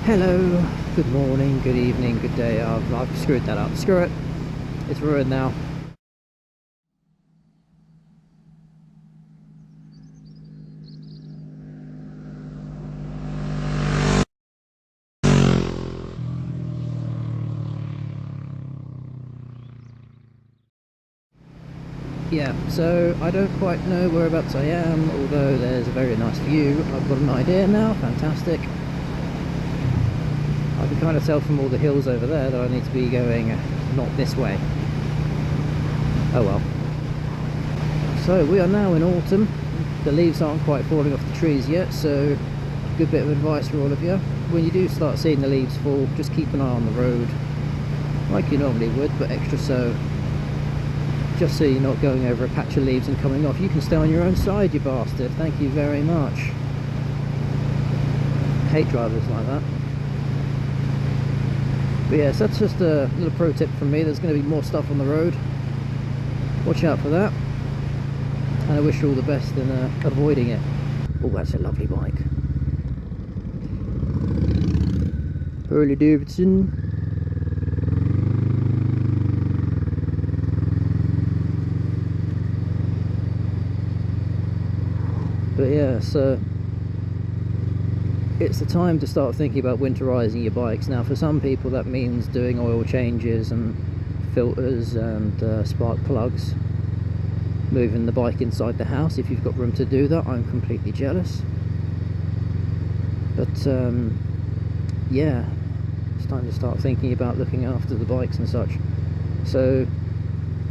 Hello, good morning, good evening, good day. I've screwed that up. Screw it. It's ruined now. Yeah, so I don't quite know whereabouts I am, although there's a very nice view. I've got an idea now. Fantastic. I can kind of tell from all the hills over there that I need to be going not this way. Oh well. So we are now in autumn. The leaves aren't quite falling off the trees yet, so good bit of advice for all of you. When you do start seeing the leaves fall, just keep an eye on the road like you normally would, but extra so, just so you're not going over a patch of leaves and coming off. You can stay on your own side, you bastard. Thank you very much. Hate drivers like that. But yes, that's just a little pro tip from me. There's going to be more stuff on the road. Watch out for that. And I wish you all the best in avoiding it. Oh, that's a lovely bike. Harley Davidson. But yeah, so it's the time to start thinking about winterizing your bikes. Now for some people that means doing oil changes and filters and spark plugs, moving the bike inside the house if you've got room to do that. I'm completely jealous, but yeah, it's time to start thinking about looking after the bikes and such. So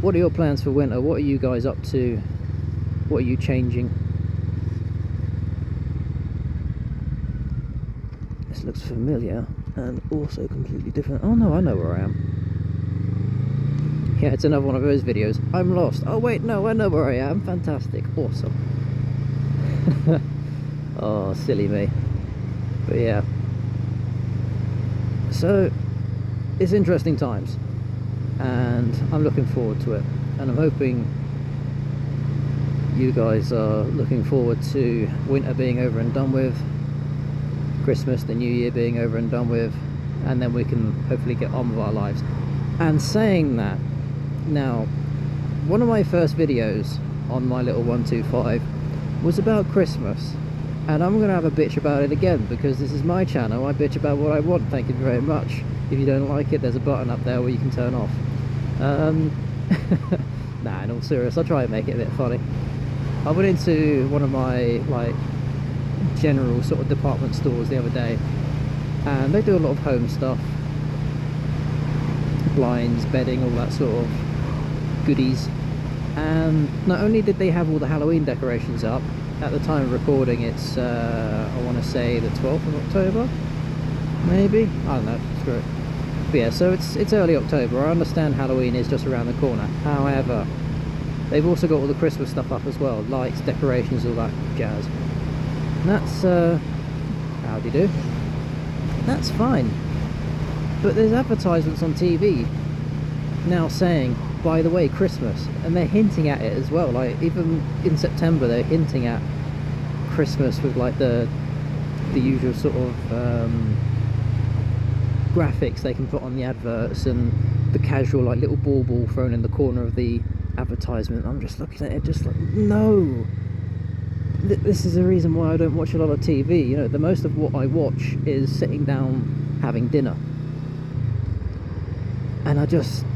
what are your plans for winter? What are you guys up to? What are you changing? This looks familiar and also completely different. Oh no, I know where I am. Yeah, it's another one of those videos. I'm lost. Oh wait, no, I know where I am. Fantastic. Awesome. Oh, silly me. But yeah. So, it's interesting times. And I'm looking forward to it. And I'm hoping you guys are looking forward to winter being over and done with. Christmas, the New Year being over and done with. And then we can hopefully get on with our lives. And saying that, now, one of my first videos on my little 125 was about Christmas, and I'm going to have a bitch about it again, because this is my channel. I bitch about what I want. Thank you very much. If you don't like it, there's a button up there where you can turn off. Nah, in all serious, I'll try and make it a bit funny. I went into one of my like general sort of department stores the other day, and they do a lot of home stuff, blinds, bedding, all that sort of goodies. And not only did they have all the Halloween decorations up, at the time of recording it's I want to say the 12th of October, maybe, I don't know, screw it. But yeah, so it's early October. I understand Halloween is just around the corner, however they've also got all the Christmas stuff up as well, lights, decorations, all that jazz. And that's how do you do, that's fine. But there's advertisements on TV now saying, by the way, Christmas, and they're hinting at it as well. Like even in September they're hinting at Christmas with like the usual sort of graphics they can put on the adverts, and the casual like little bauble thrown in the corner of the advertisement. I'm just looking at it just like, no, this is the reason why I don't watch a lot of TV. You know, the most of what I watch is sitting down having dinner, and I just,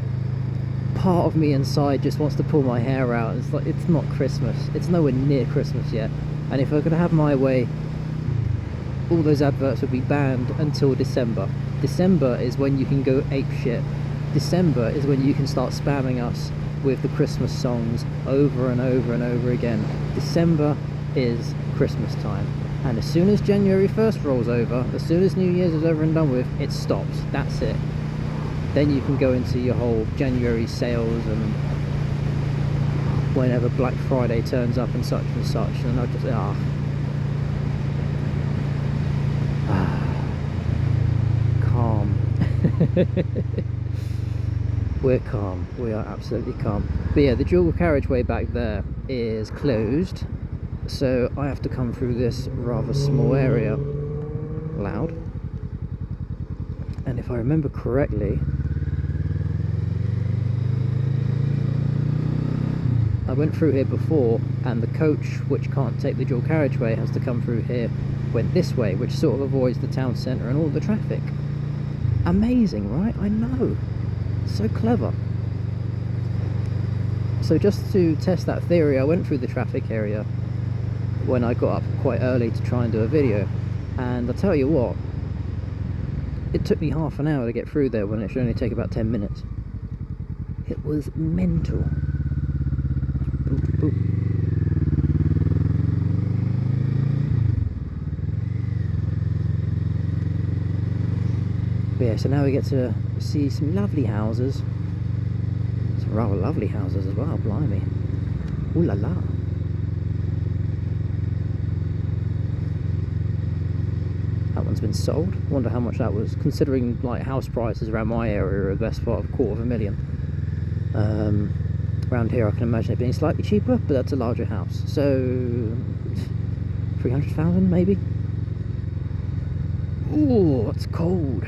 part of me inside just wants to pull my hair out. It's like, it's not Christmas, it's nowhere near Christmas yet. And if I could have my way, all those adverts would be banned until December. December is when you can go ape shit. December is when you can start spamming us with the Christmas songs over and over and over again. December is Christmas time, and as soon as January 1st rolls over, as soon as New Year's is over and done with, it stops. That's it. Then you can go into your whole January sales and whenever Black Friday turns up and such, and I just, calm. We're calm, we are absolutely calm. But yeah, the dual carriageway back there is closed, so I have to come through this rather small area. Loud. if I remember correctly, I went through here before, and the coach, which can't take the dual carriageway, has to come through here, went this way, which sort of avoids the town centre and all the traffic. Amazing, right? I know. So clever. So just to test that theory, I went through the traffic area when I got up quite early to try and do a video, and I'll tell you what, it took me half an hour to get through there when it should only take about 10 minutes. It was mental. Boop, boop. But yeah, so now we get to see some lovely houses. Some rather lovely houses as well, blimey. Ooh la la. That one's been sold. Wonder how much that was, considering like house prices around my area are the best part of $250,000. Around here I can imagine it being slightly cheaper, but that's a larger house. So 300,000 maybe? Ooh, it's cold.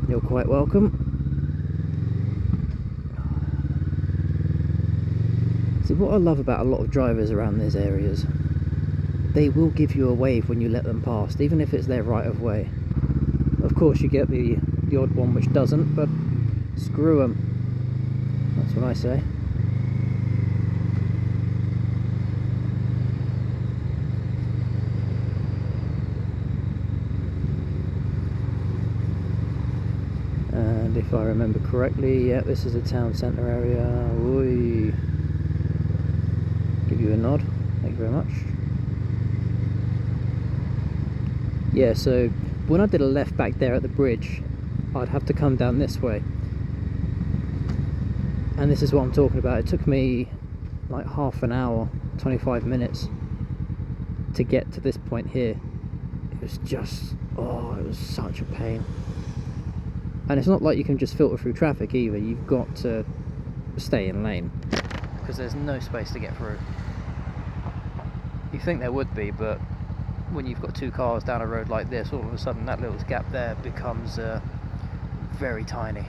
You're quite welcome. See, what I love about a lot of drivers around these areas, they will give you a wave when you let them past, even if it's their right of way. Of course you get the odd one which doesn't, but screw them. That's what I say. And if I remember correctly, yeah, this is a town centre area. Oi. Give you a nod, thank you very much. Yeah, so when I did a left back there at the bridge, I'd have to come down this way, and this is what I'm talking about. It took me like half an hour, 25 minutes to get to this point here. It was just, oh, it was such a pain. And it's not like you can just filter through traffic either. You've got to stay in lane because there's no space to get through. You think there would be, but when you've got two cars down a road like this, all of a sudden that little gap there becomes very tiny,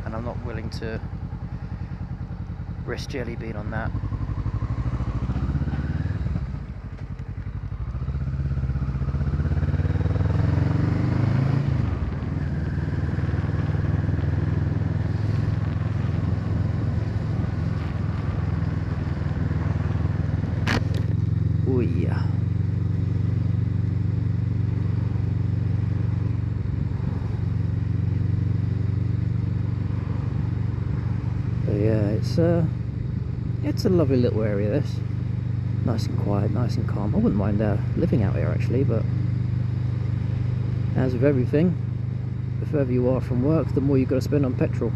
and I'm not willing to risk jelly bean on that. Oh yeah. But yeah, it's a lovely little area, this. Nice and quiet, nice and calm. I wouldn't mind living out here actually, but as with everything, the further you are from work, the more you've got to spend on petrol.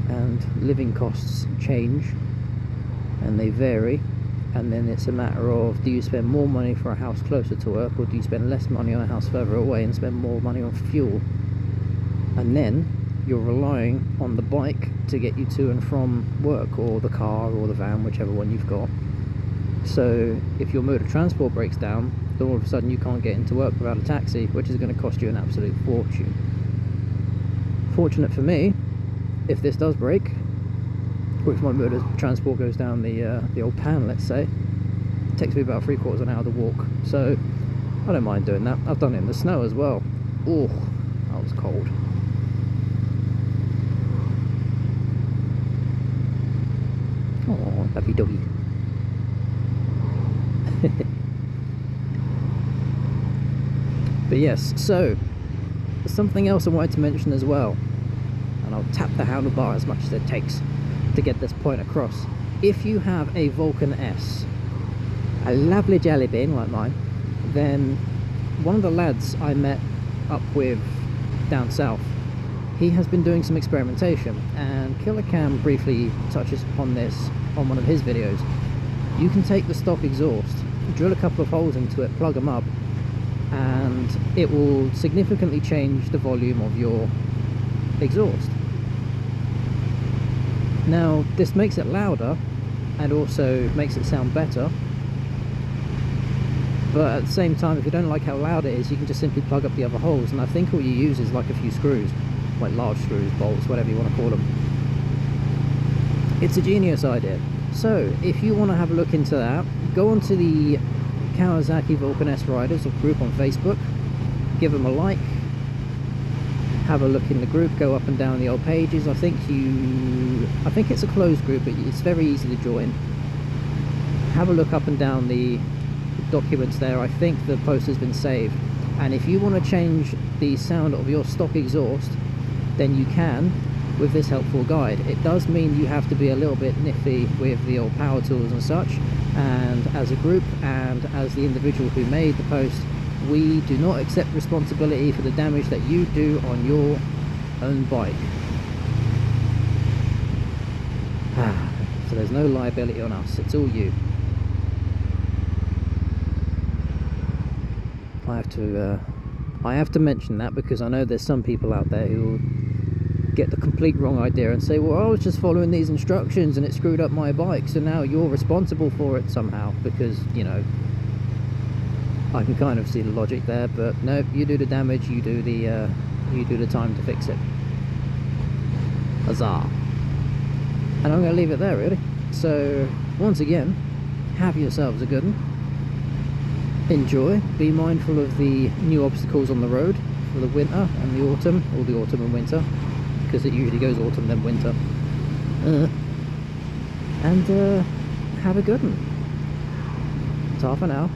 And living costs change, and they vary. And then it's a matter of, do you spend more money for a house closer to work, or do you spend less money on a house further away and spend more money on fuel? And then you're relying on the bike to get you to and from work, or the car or the van, whichever one you've got. So if your mode of transport breaks down, then all of a sudden you can't get into work without a taxi, which is going to cost you an absolute fortune. Fortunate for me, if this does break, or if my mode of transport goes down the old pan, let's say, it takes me about 3/4 an hour to walk, so I don't mind doing that. I've done it in the snow as well. Oh, that was cold. Oh, lovey doggy. But yes, so something else I wanted to mention as well, and I'll tap the handlebar as much as it takes to get this point across. If you have a Vulcan S, a lovely jelly bean like mine, then one of the lads I met up with down south, he has been doing some experimentation, and Killer Cam briefly touches upon this on one of his videos. You can take the stock exhaust, drill a couple of holes into it, plug them up, and it will significantly change the volume of your exhaust. Now this makes it louder and also makes it sound better, but at the same time, if you don't like how loud it is, you can just simply plug up the other holes, and I think all you use is like a few screws, like large screws, bolts, whatever you want to call them. It's a genius idea. So if you want to have a look into that, go onto the Kawasaki Vulcan S Riders group on Facebook, give them a like, have a look in the group, go up and down the old pages. I think it's a closed group, but it's very easy to join. Have a look up and down the documents there. I think the post has been saved, and if you want to change the sound of your stock exhaust, then you can with this helpful guide. It does mean you have to be a little bit nifty with the old power tools and such, and as a group and as the individual who made the post, we do not accept responsibility for the damage that you do on your own bike. So there's no liability on us, it's all you. I have to mention that because I know there's some people out there who will get the complete wrong idea and say, well, I was just following these instructions and it screwed up my bike, so now you're responsible for it somehow, because, you know, I can kind of see the logic there, but no, you do the damage, you do the time to fix it. Huzzah. And I'm going to leave it there, really. So once again, have yourselves a good one. Enjoy, be mindful of the new obstacles on the road for the winter and the autumn, or the autumn and winter, because it usually goes autumn then winter. And have a good one. Ta for now.